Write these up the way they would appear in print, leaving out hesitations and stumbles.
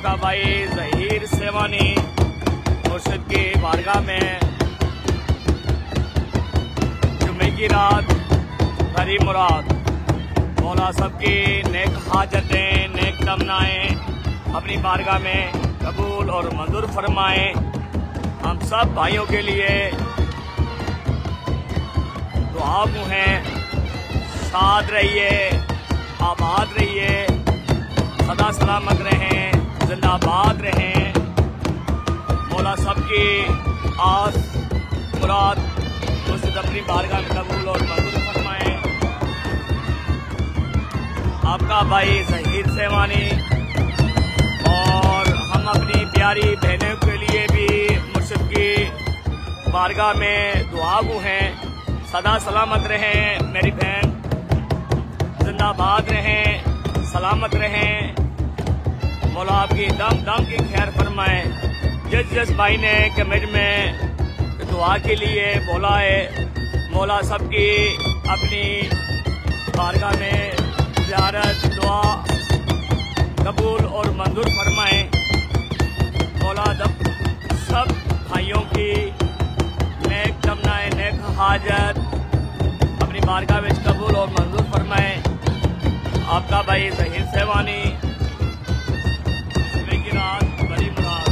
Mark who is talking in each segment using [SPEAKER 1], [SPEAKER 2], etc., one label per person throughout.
[SPEAKER 1] आपका भाई ज़हीर सेवानी मुर्शिद की बारगाह में जुमे की रात भरी मुराद मौला सबकी नेक हाजतें नेक तमन्नाएं अपनी बारगाह में कबूल और मंजूर फरमाए। हम सब भाइयों के लिए दुआ हैं, साथ रहिए, आबाद रहिए, सदा सलामत रहें, जिंदाबाद रहें। मौला सबकी आस मुराद मुर्शिद अपनी बारगाह में कबूल और मंजूर फरमाए। आपका भाई ज़हीर सेवानी और हम अपनी प्यारी बहनों के लिए भी मुर्शिद की बारगाह में दुआगू हैं। सदा सलामत रहें मेरी बहन, जिंदाबाद रहें, सलामत रहें। मौला आपकी दम दम की खैर फरमाए। जिस भाई ने कमेंट में दुआ के लिए बोला है, मौला सबकी अपनी बारगाह में ज़ियारत दुआ कबूल और मंजूर फरमाए। मौला सब भाइयों की नेक तमन्नाएं नेक हाजत अपनी बारगाह में कबूल और मंजूर फरमाए। आपका भाई ज़हीर सेवानी जुमे की रात बड़ी मुराद।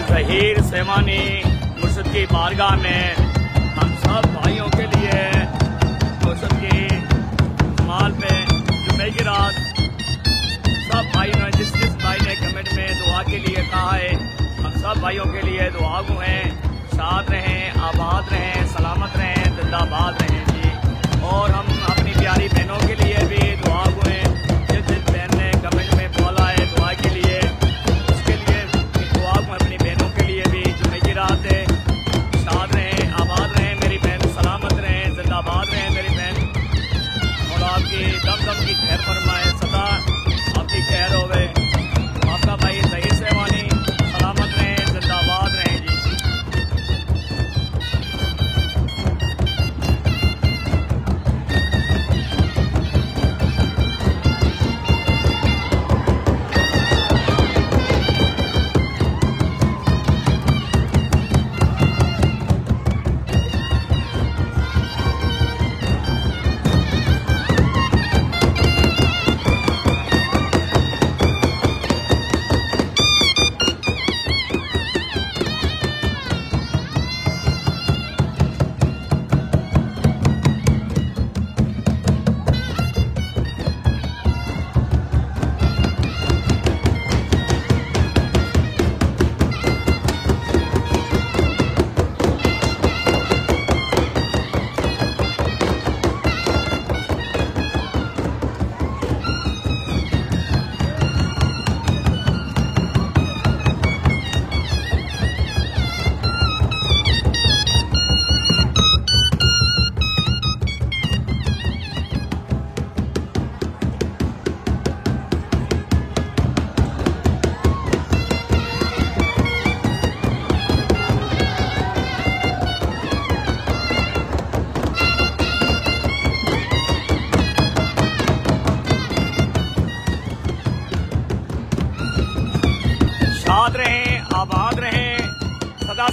[SPEAKER 1] ज़हीर सेवानी मुर्शिद की बारगाह में हम सब भाइयों के लिए मुर्शिद की माल पे जुमे की रात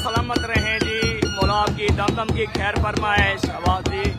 [SPEAKER 1] सलामत रहें जी। मौला आपकी दम दम की खैर फरमाए। शाबाश जी।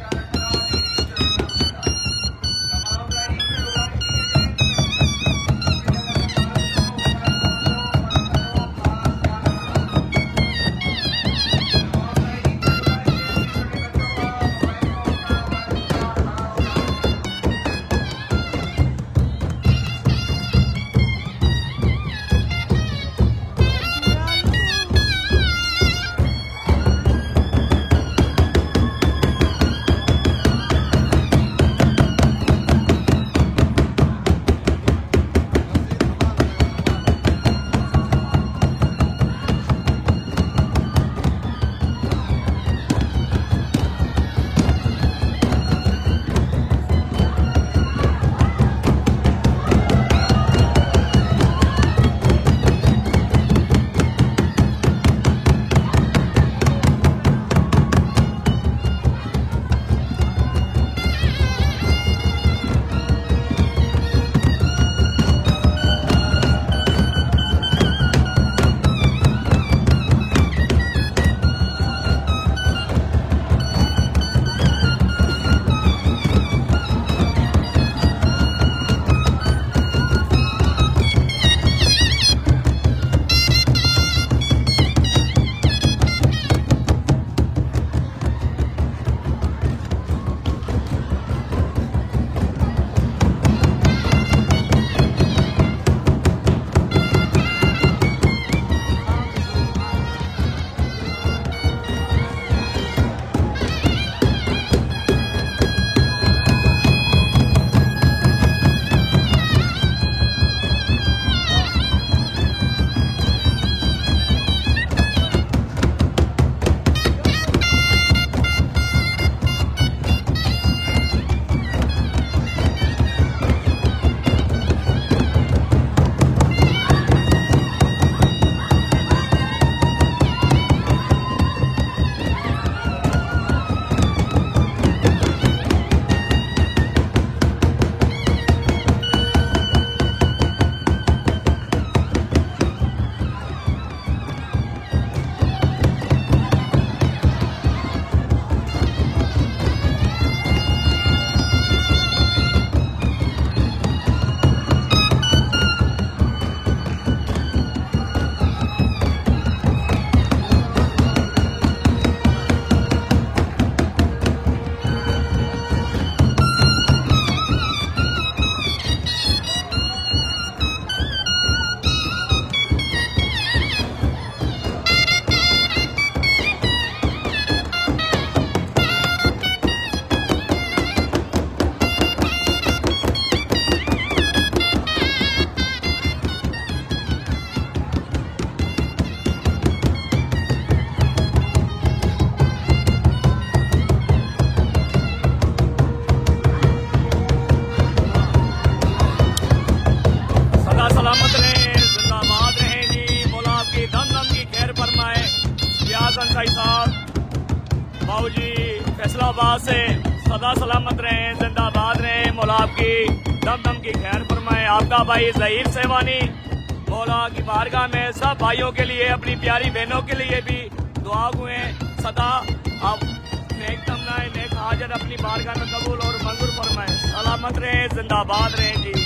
[SPEAKER 1] भाई साहब बाबूजी फैसलाबाद से सदा सलामत रहें, जिंदाबाद रहें। मौला आपकी दम दम की खैर फरमाए। आपका भाई ज़हीर सेवानी मौला की बारगाह में सब भाइयों के लिए, अपनी प्यारी बहनों के लिए भी दुआ हुए सदा आप नेक तमनाएं, नेक हाजत अपनी बारगाह में कबूल और मंजूर फरमाए। सलामत रहें, जिंदाबाद रहें जी।